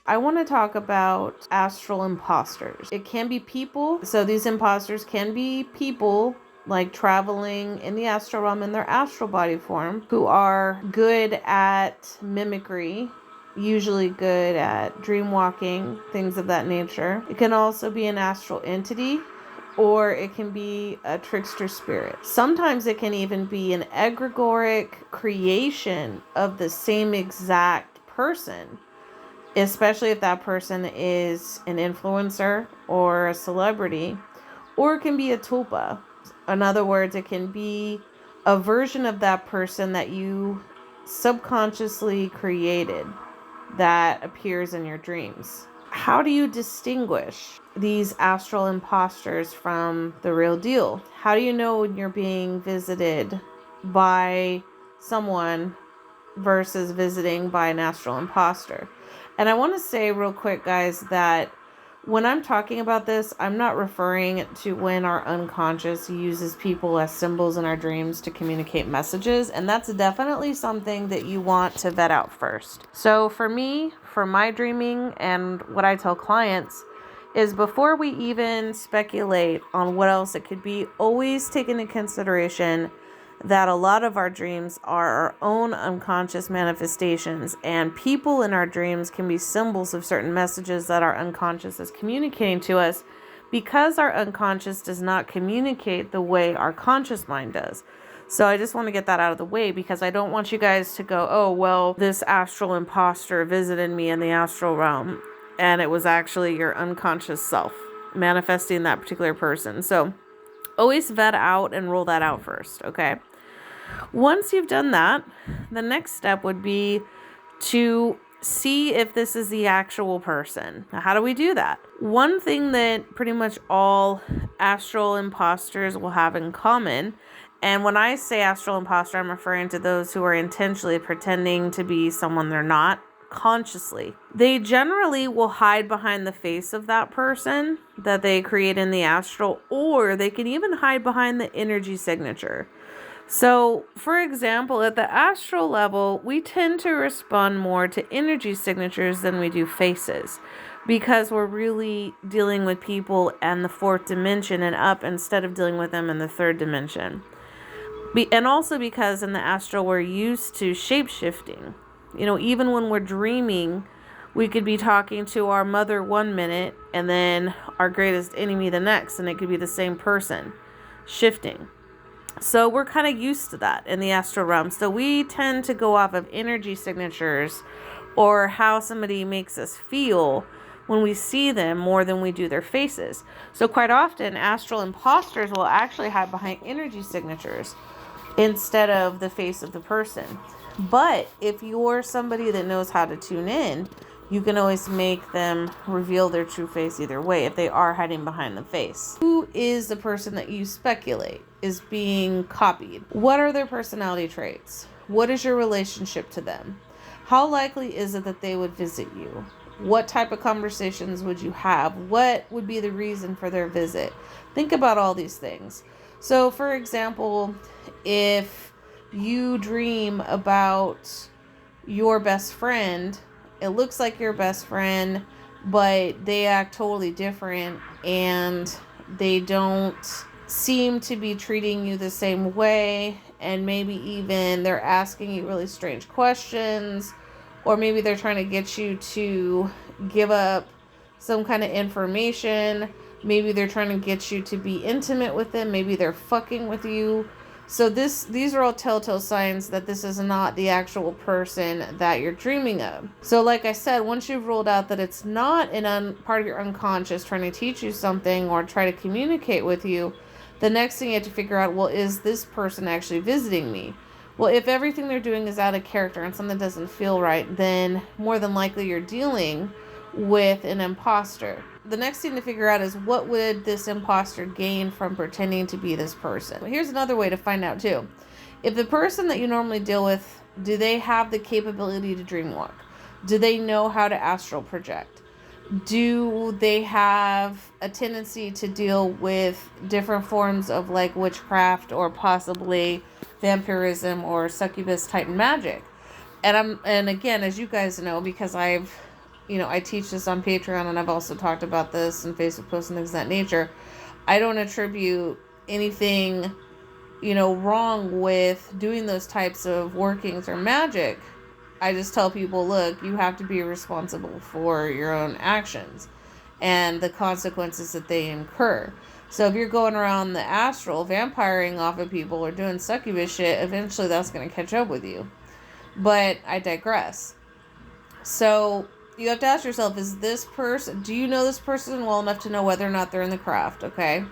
I want to talk about astral imposters. It can be people. So these imposters can be people like traveling in the astral realm in their astral body form who are good at mimicry, usually good at dream walking, things of that nature. It can also be an astral entity, or it can be a trickster spirit. Sometimes it can even be an egregoric creation of the same exact person, especially if that person is an influencer or a celebrity, or it can be a tulpa. In other words, it can be a version of that person that you subconsciously created that appears in your dreams. How do you distinguish these astral imposters from the real deal? How do you know when you're being visited by someone versus visiting by an astral imposter? And I want to say real quick, guys, that when I'm talking about this, I'm not referring to when our unconscious uses people as symbols in our dreams to communicate messages. And that's definitely something that you want to vet out first. So for me, for my dreaming, and what I tell clients is before we even speculate on what else it could be, always take into consideration that a lot of our dreams are our own unconscious manifestations, and people in our dreams can be symbols of certain messages that our unconscious is communicating to us, because our unconscious does not communicate the way our conscious mind does. So I just want to get that out of the way, because I don't want you guys to go, oh, well, this astral imposter visited me in the astral realm, and it was actually your unconscious self manifesting that particular person. So always vet out and rule that out first, okay? Once you've done that, the next step would be to see if this is the actual person. Now, how do we do that? One thing that pretty much all astral imposters will have in common, and when I say astral imposter, I'm referring to those who are intentionally pretending to be someone they're not, consciously. They generally will hide behind the face of that person that they create in the astral, or they can even hide behind the energy signature. So, for example, at the astral level, we tend to respond more to energy signatures than we do faces, because we're really dealing with people and the fourth dimension and up, instead of dealing with them in the third dimension. And also because in the astral, we're used to shape-shifting. You know, even when we're dreaming, we could be talking to our mother one minute and then our greatest enemy the next, and it could be the same person, shifting. So we're kind of used to that in the astral realm. So we tend to go off of energy signatures or how somebody makes us feel when we see them more than we do their faces. So quite often, astral imposters will actually hide behind energy signatures instead of the face of the person. But if you're somebody that knows how to tune in, you can always make them reveal their true face either way if they are hiding behind the face. Who is the person that you speculate is being copied? What are their personality traits? What is your relationship to them? How likely is it that they would visit you? What type of conversations would you have? What would be the reason for their visit? Think about all these things. So, for example, if you dream about your best friend, it looks like your best friend, but they act totally different, and they don't seem to be treating you the same way, and maybe even they're asking you really strange questions, or maybe they're trying to get you to give up some kind of information. Maybe they're trying to get you to be intimate with them. Maybe they're fucking with you. So these are all telltale signs that this is not the actual person that you're dreaming of. So like I said, once you've ruled out that it's not part of your unconscious trying to teach you something or try to communicate with you, the next thing you have to figure out, well, is this person actually visiting me? Well, if everything they're doing is out of character and something doesn't feel right, then more than likely you're dealing with an imposter. The next thing to figure out is, what would this imposter gain from pretending to be this person? Here's another way to find out too. If the person that you normally deal with, do they have the capability to dream walk? Do they know how to astral project? Do they have a tendency to deal with different forms of like witchcraft or possibly vampirism or succubus type magic? And again, as you guys know, because I've I teach this on Patreon, and I've also talked about this in Facebook posts and things of that nature. I don't attribute anything, wrong with doing those types of workings or magic. I just tell people, look, you have to be responsible for your own actions and the consequences that they incur. So if you're going around the astral vampiring off of people or doing succubus shit, eventually that's going to catch up with you. But I digress. So you have to ask yourself, do you know this person well enough to know whether or not they're in the craft, okay?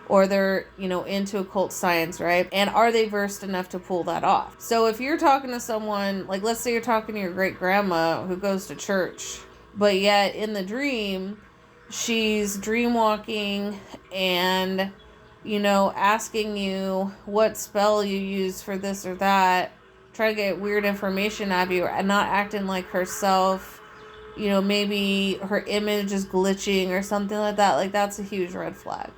Or they're, into occult science, right? And are they versed enough to pull that off? So if you're talking to someone, like let's say you're talking to your great grandma who goes to church, but yet in the dream, she's dream walking and, asking you what spell you use for this or that, try to get weird information out of you, and not acting like herself, maybe her image is glitching or something like that. Like, that's a huge red flag.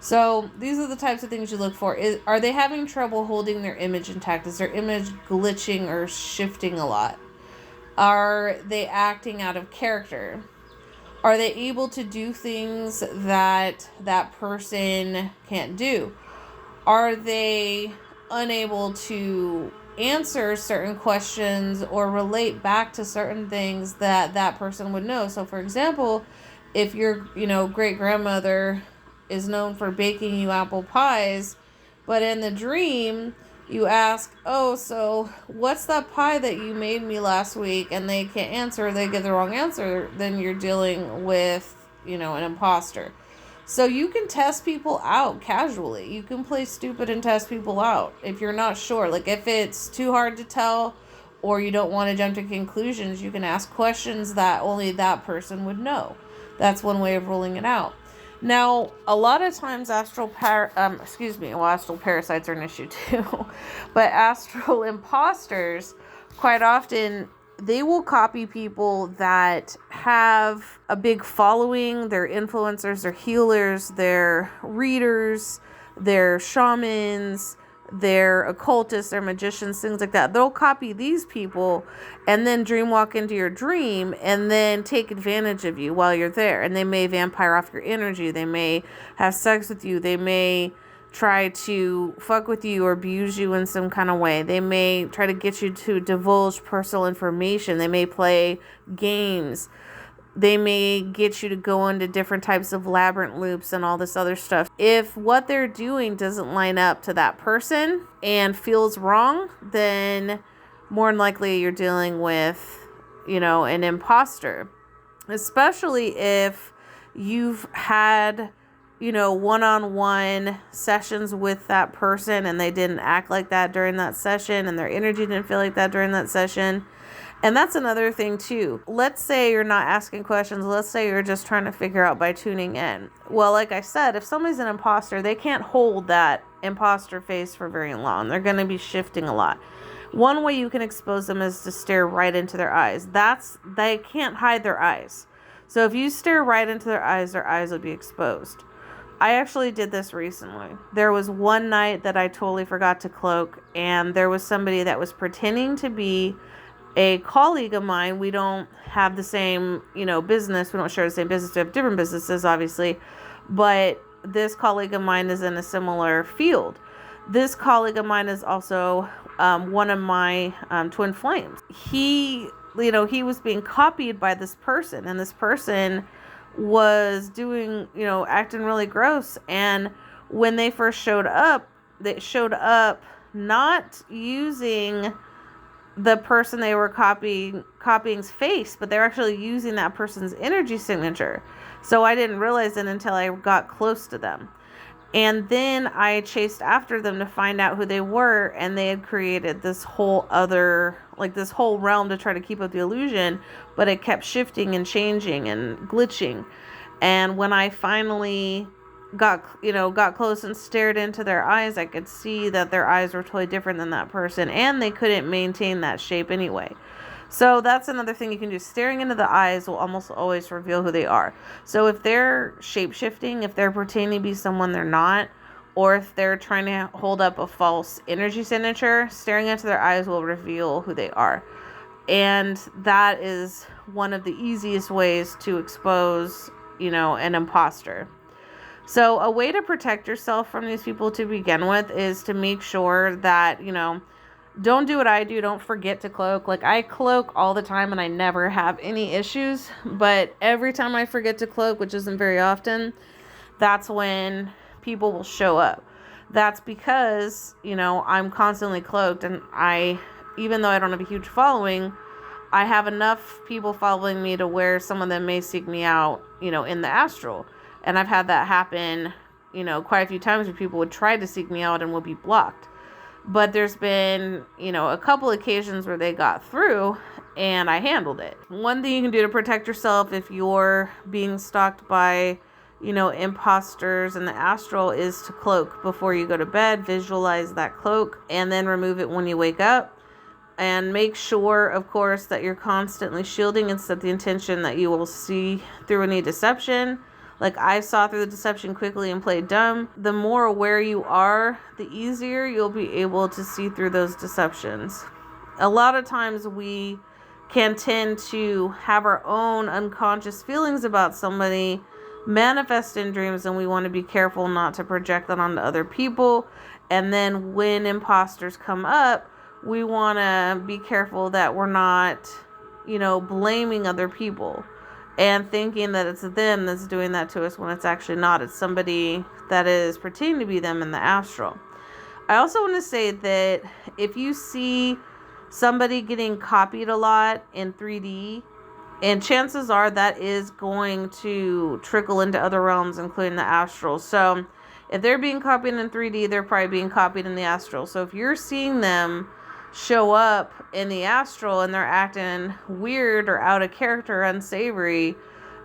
So these are the types of things you look for. Are they having trouble holding their image intact? Is their image glitching or shifting a lot? Are they acting out of character? Are they able to do things that person can't do? Are they unable to answer certain questions or relate back to certain things that person would know? So for example, if your great grandmother is known for baking you apple pies, but in the dream you ask, oh, so what's that pie that you made me last week? And they can't answer, they get the wrong answer, then you're dealing with, an imposter. So you can test people out casually. You can play stupid and test people out if you're not sure. Like if it's too hard to tell or you don't want to jump to conclusions, you can ask questions that only that person would know. That's one way of ruling it out. Now, a lot of times astral parasites are an issue too, but astral imposters, quite often, they will copy people that have a big following. They're influencers, they're healers, they're readers, they're shamans, they're occultists, they're magicians, things like that. They'll copy these people and then dream walk into your dream and then take advantage of you while you're there. And they may vampire off your energy. They may have sex with you. They may try to fuck with you or abuse you in some kind of way. They may try to get you to divulge personal information. They may play games. They may get you to go into different types of labyrinth loops and all this other stuff. If what they're doing doesn't line up to that person and feels wrong, then more than likely you're dealing with, an imposter. Especially if you've had, one-on-one sessions with that person and they didn't act like that during that session and their energy didn't feel like that during that session. And that's another thing too. Let's say you're not asking questions. Let's say you're just trying to figure out by tuning in. Well, like I said, if somebody's an imposter, they can't hold that imposter face for very long. They're going to be shifting a lot. One way you can expose them is to stare right into their eyes. They can't hide their eyes. So if you stare right into their eyes will be exposed. I actually did this recently. There was one night that I totally forgot to cloak, and there was somebody that was pretending to be a colleague of mine. We don't have the same, business. We don't share the same business. We have different businesses, obviously. But this colleague of mine is in a similar field. This colleague of mine is also one of my twin flames. He was being copied by this person, and this person was doing, acting really gross. And when they first showed up, they showed up not using the person they were copying's face, but they're actually using that person's energy signature. So I didn't realize it until I got close to them. And then I chased after them to find out who they were, and they had created this whole this whole realm to try to keep up the illusion, but it kept shifting and changing and glitching. And when I finally got close and stared into their eyes, I could see that their eyes were totally different than that person, and they couldn't maintain that shape anyway. So that's another thing you can do. Staring into the eyes will almost always reveal who they are. So if they're shape-shifting, if they're pretending to be someone they're not, or if they're trying to hold up a false energy signature, staring into their eyes will reveal who they are. And that is one of the easiest ways to expose, an imposter. So a way to protect yourself from these people to begin with is to make sure that, don't do what I do. Don't forget to cloak. Like, I cloak all the time and I never have any issues. But every time I forget to cloak, which isn't very often, that's when people will show up. That's because, I'm constantly cloaked, and even though I don't have a huge following, I have enough people following me to where some of them may seek me out, in the astral. And I've had that happen, quite a few times where people would try to seek me out and would be blocked. But there's been, a couple occasions where they got through and I handled it. One thing you can do to protect yourself if you're being stalked by, imposters in the astral is to cloak before you go to bed. Visualize that cloak and then remove it when you wake up. And make sure, of course, that you're constantly shielding and set the intention that you will see through any deception. Like, I saw through the deception quickly and played dumb. The more aware you are, the easier you'll be able to see through those deceptions. A lot of times we can tend to have our own unconscious feelings about somebody manifest in dreams, and we want to be careful not to project that onto other people. And then when imposters come up, we want to be careful that we're not, blaming other people and thinking that it's them that's doing that to us when it's actually not. It's somebody that is pretending to be them in the astral. I also want to say that if you see somebody getting copied a lot in 3D, and chances are that is going to trickle into other realms, including the astral. So if they're being copied in 3D, they're probably being copied in the astral. So if you're seeing them show up in the astral and they're acting weird or out of character, unsavory,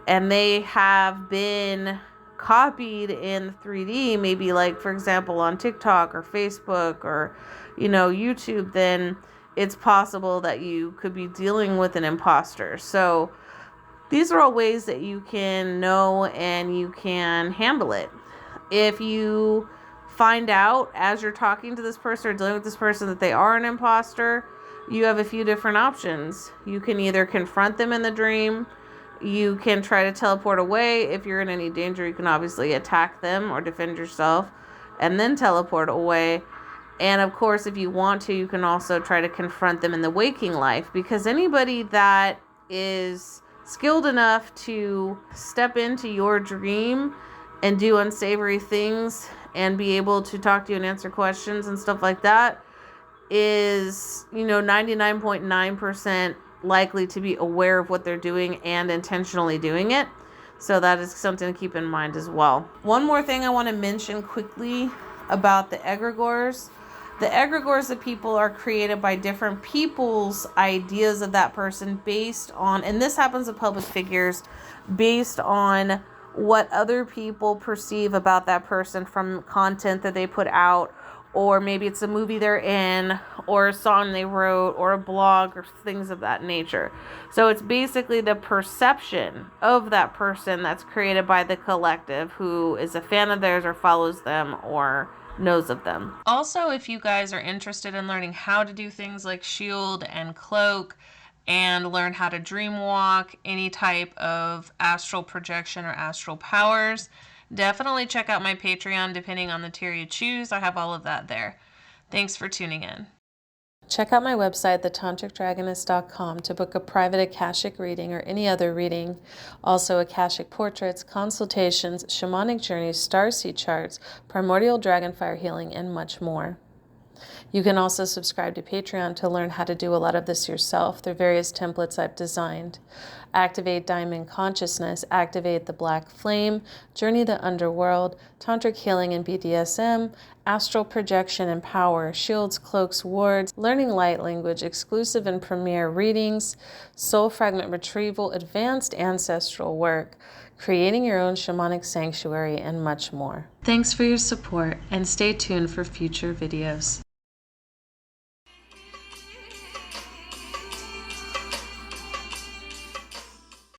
and they have been copied in 3D, maybe like, for example, on TikTok or Facebook or, YouTube, then it's possible that you could be dealing with an imposter. So these are all ways that you can know and you can handle it. If you find out as you're talking to this person or dealing with this person that they are an imposter, you have a few different options. You can either confront them in the dream. You can try to teleport away. If you're in any danger, you can obviously attack them or defend yourself and then teleport away. And of course, if you want to, you can also try to confront them in the waking life, because anybody that is skilled enough to step into your dream and do unsavory things and be able to talk to you and answer questions and stuff like that is, 99.9% likely to be aware of what they're doing and intentionally doing it. So that is something to keep in mind as well. One more thing I want to mention quickly about the egregores. The egregores of people are created by different people's ideas of that person based on, and this happens with public figures, based on what other people perceive about that person from content that they put out, or maybe it's a movie they're in, or a song they wrote, or a blog, or things of that nature. So it's basically the perception of that person that's created by the collective who is a fan of theirs or follows them or knows of them. Also, if you guys are interested in learning how to do things like shield and cloak, and learn how to dream walk, any type of astral projection or astral powers, definitely check out my Patreon. Depending on the tier you choose, I have all of that there. Thanks for tuning in. Check out my website, thetantricdragoness.com, to book a private akashic reading or any other reading. Also, akashic portraits, consultations, shamanic journeys, starseed charts, primordial dragon fire healing, and much more. You can also subscribe to Patreon to learn how to do a lot of this yourself through various templates I've designed. Activate Diamond Consciousness, Activate the Black Flame, Journey the Underworld, Tantric Healing and BDSM, Astral Projection and Power, Shields, Cloaks, Wards, Learning Light Language, Exclusive and Premier Readings, Soul Fragment Retrieval, Advanced Ancestral Work, Creating Your Own Shamanic Sanctuary, and much more. Thanks for your support, and stay tuned for future videos.